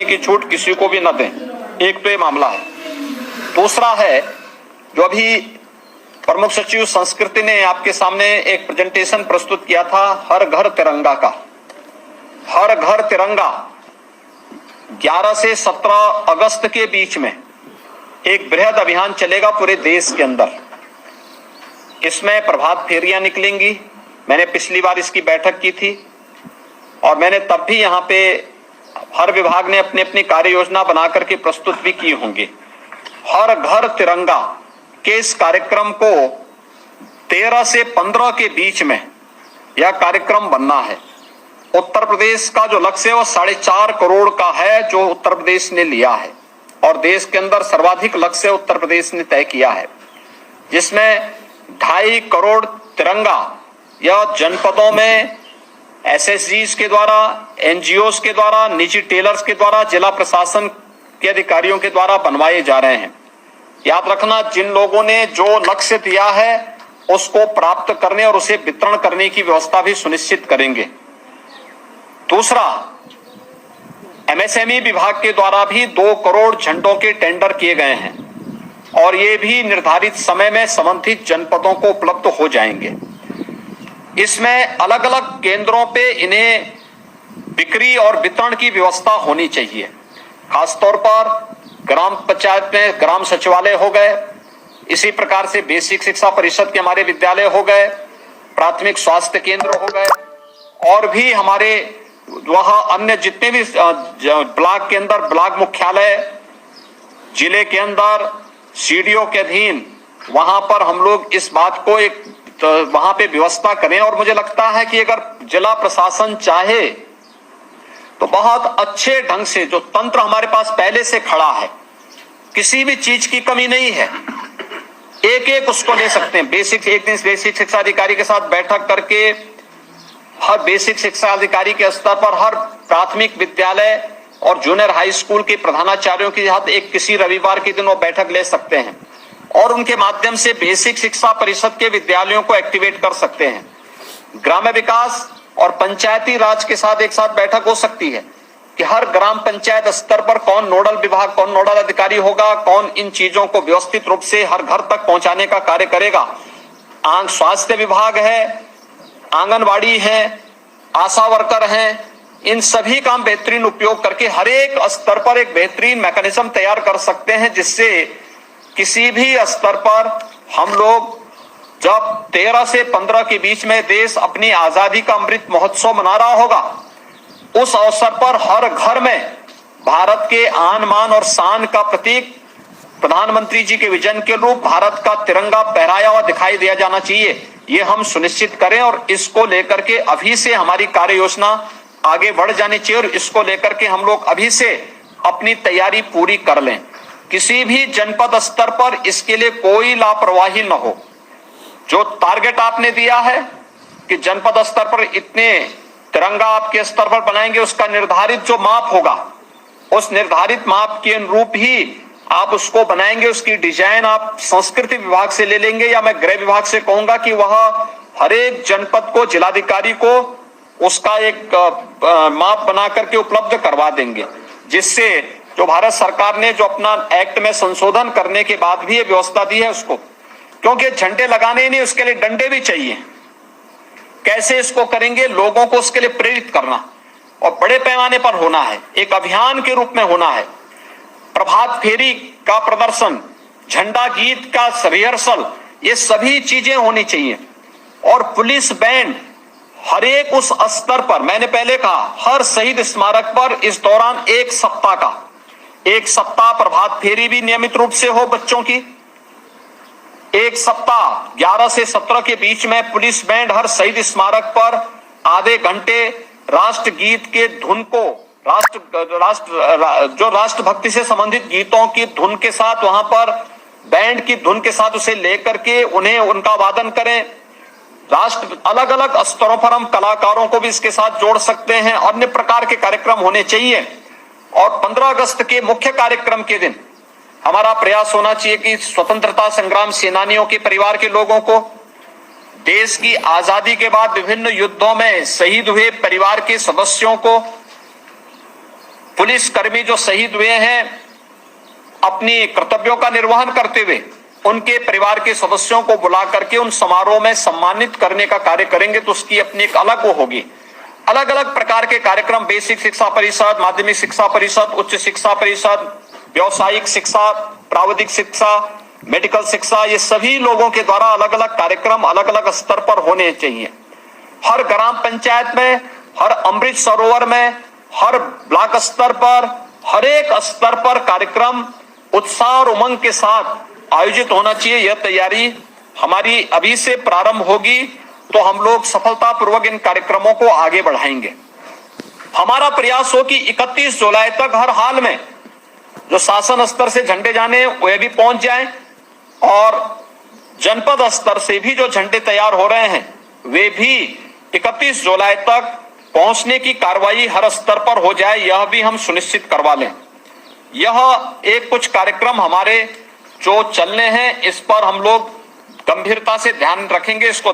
की छूट किसी को भी न दें। एक तो ये मामला है। दूसरा है, जो अभी प्रमुख सचिव संस्कृति ने आपके सामने एक प्रेजेंटेशन प्रस्तुत किया था हर घर तिरंगा का। हर घर तिरंगा 11 से 17 अगस्त के बीच में एक बृहद अभियान चलेगा पूरे देश के अंदर। इसमें प्रभात फेरियां निकलेंगी। मैंने पिछली बार इसकी बैठक की थी और मैंने तब भी यहाँ पे हर विभाग ने अपनी अपनी कार्य योजना बना करके प्रस्तुत भी की होंगी। हर घर तिरंगा के इस कार्यक्रम को 13 से 15 के बीच में यह कार्यक्रम बनना है। उत्तर प्रदेश का जो लक्ष्य है वो 4.5 करोड़ का है, जो उत्तर प्रदेश ने लिया है, और देश के अंदर सर्वाधिक लक्ष्य उत्तर प्रदेश ने तय किया है, जिसमें 2.5 करोड़ तिरंगा या जनपदों में एसएसजीज के द्वारा, एनजीओज के द्वारा, निजी टेलर्स के द्वारा, जिला प्रशासन के अधिकारियों के द्वारा बनवाए जा रहे हैं। याद रखना, जिन लोगों ने जो लक्ष्य दिया है उसको प्राप्त करने और उसे वितरण करने की व्यवस्था भी सुनिश्चित करेंगे। दूसरा, एमएसएमई विभाग के द्वारा भी 2 करोड़ झंडों के टेंडर किए गए हैं और ये भी निर्धारित समय में संबंधित जनपदों को उपलब्ध हो जाएंगे। इसमें अलग अलग केंद्रों पे इन्हें बिक्री और वितरण की व्यवस्था होनी चाहिए। खासतौर पर ग्राम पंचायत में ग्राम सचिवालय हो गए, इसी प्रकार से बेसिक शिक्षा परिषद के हमारे विद्यालय हो गए, प्राथमिक स्वास्थ्य केंद्र हो गए, और भी हमारे वहां अन्य जितने भी ब्लॉक के अंदर ब्लॉक मुख्यालय, जिले के अंदर सीडीओ के अधीन, वहां पर हम लोग इस बात को एक वहां पे व्यवस्था करें। और मुझे लगता है कि अगर जिला प्रशासन चाहे तो बहुत अच्छे ढंग से जो तंत्र हमारे पास पहले से खड़ा है, किसी भी चीज की कमी नहीं है, एक एक उसको ले सकते हैं। एक दिन बेसिक शिक्षा अधिकारी के साथ बैठक करके हर बेसिक शिक्षा अधिकारी के स्तर पर हर प्राथमिक विद्यालय और जूनियर हाई स्कूल के प्रधानाचार्यों के साथ एक किसी रविवार के दिन वो बैठक ले सकते हैं और उनके माध्यम से बेसिक शिक्षा परिषद के विद्यालयों को एक्टिवेट कर सकते हैं। ग्राम्य विकास और पंचायती राज के साथ एक साथ बैठक हो सकती है कि हर ग्राम पंचायत स्तर पर कौन नोडल विभाग, कौन नोडल अधिकारी होगा, कौन इन चीजों को व्यवस्थित रूप से हर घर तक पहुंचाने का कार्य करेगा। स्वास्थ्य विभाग है, आंगनबाड़ी है, आशा वर्कर हैं, इन सभी का हम बेहतरीन उपयोग करके हर एक स्तर पर एक बेहतरीन मैकेनिज्म तैयार कर सकते हैं, जिससे किसी भी स्तर पर हम लोग जब 13 से 15 के बीच में देश अपनी आजादी का अमृत महोत्सव मना रहा होगा, उस अवसर पर हर घर में भारत के आन मान और शान का प्रतीक प्रधानमंत्री जी के विजन के रूप भारत का तिरंगा फहराया हुआ दिखाई दिया जाना चाहिए। ये हम सुनिश्चित करें और इसको लेकर के अभी से हमारी कार्य योजना आगे बढ़ जानी चाहिए और इसको लेकर के हम लोग अभी से अपनी तैयारी पूरी कर लें। किसी भी जनपद स्तर पर इसके लिए कोई लापरवाही न हो। जो टारगेट आपने दिया है कि जनपद स्तर पर इतने तिरंगा आपके स्तर पर बनाएंगे, उसका निर्धारित जो माप होगा, उस निर्धारित माप के अनुरूप ही आप उसको बनाएंगे। उसकी डिजाइन आप संस्कृति विभाग से ले लेंगे या मैं गृह विभाग से कहूंगा कि वह हर एक जनपद को, जिलाधिकारी को उसका एक माप बना करके उपलब्ध करवा देंगे, जिससे जो भारत सरकार ने जो अपना एक्ट में संशोधन करने के बाद भी ये व्यवस्था दी है उसको, क्योंकि झंडे लगाने ही नहीं, उसके लिए डंडे भी चाहिए। कैसे इसको करेंगे? लोगों को उसके लिए प्रेरित करना और बड़े पैमाने पर होना है, एक अभियान के रूप में होना है। प्रभात फेरी का प्रदर्शन, झंडा गीत का रिहर्सल, ये सभी चीजें होनी चाहिए। और पुलिस बैंड हर एक उस स्तर पर, मैंने पहले कहा, हर शहीद स्मारक पर इस दौरान एक सप्ताह प्रभात फेरी भी नियमित रूप से हो बच्चों की। एक सप्ताह 11 से 17 के बीच में पुलिस बैंड हर शहीद स्मारक पर आधे घंटे राष्ट्रगीत के धुन को, जो राष्ट्रभक्ति से संबंधित गीतों की धुन के साथ, वहां पर बैंड की धुन के साथ उसे लेकर के उन्हें उनका वादन करें। राष्ट्र अलग अलग स्तरों पर हम कलाकारों को भी इसके साथ जोड़ सकते हैं। अन्य प्रकार के कार्यक्रम होने चाहिए। और 15 अगस्त के मुख्य कार्यक्रम के दिन हमारा प्रयास होना चाहिए कि स्वतंत्रता संग्राम सेनानियों के परिवार के लोगों को, देश की आजादी के बाद विभिन्न युद्धों में शहीद हुए परिवार के सदस्यों को पुलिसकर्मी जो शहीद हुए हैं अपनी कर्तव्यों का निर्वहन करते हुए, उनके परिवार के सदस्यों को बुला करके उन समारोह में सम्मानित करने का कार्य करेंगे, तो उसकी अपनी एक अलग वो होगी। अलग अलग प्रकार के कार्यक्रम, बेसिक शिक्षा परिषद, माध्यमिक शिक्षा परिषद, उच्च शिक्षा परिषद, व्यावसायिक शिक्षा, प्राविधिक शिक्षा, मेडिकल शिक्षा, ये सभी लोगों के द्वारा अलग अलग कार्यक्रम अलग अलग स्तर पर होने चाहिए। हर ग्राम पंचायत में, हर अमृत सरोवर में, हर ब्लॉक स्तर पर, हर एक स्तर पर कार्यक्रम उत्साह और उमंग के साथ आयोजित होना चाहिए। यह तैयारी हमारी अभी से प्रारंभ होगी, तो हम लोग सफलतापूर्वक इन कार्यक्रमों को आगे बढ़ाएंगे। हमारा प्रयास हो कि 31 जुलाई तक हर हाल में जो शासन स्तर से झंडे जाने वे भी पहुंच जाएं, और जनपद स्तर से भी जो झंडे तैयार हो रहे हैं वे भी 31 जुलाई तक पहुंचने की कार्रवाई हर स्तर पर हो जाए, यह भी हम सुनिश्चित करवा लें। यह एक कुछ कार्यक्रम हमारे जो चलने हैं, इस पर हम लोग गंभीरता से ध्यान रखेंगे। इसको